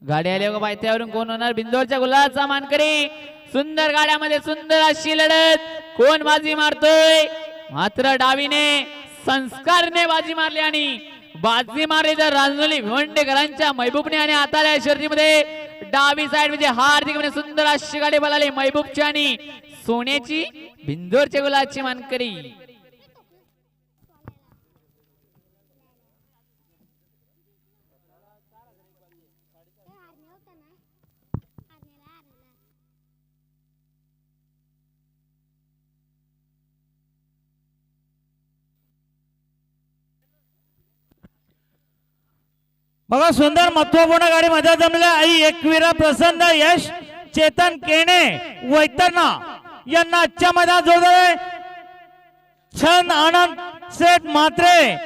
गाडी आली बघा पायथ्यावरून. कोण होणार बिंदोरच्या गुलाचा मानकरी? सुंदर गाड्यामध्ये सुंदर अशी लढत. कोण बाजी मारतोय? मात्र डावीने संस्कारने बाजी मारली आणि बाजी मारली तर रांजोली भिवंडेकरांच्या महबूबने आणि आता शर्यतीमध्ये डावी साइड म्हणजे हार्दिक सुंदर अशी गाडी बोलाली महबूबची आणि सोन्याची बिंदोरच्या गुलाची मानकरी. बघा सुंदर महत्वपूर्ण गाडी मध्ये जमल्या. आई एकवीरा प्रसन्न यश चेतन केणे वैतरणा यांना आजच्या मैदानात जोडले. छंद आनंद सेठ मात्रे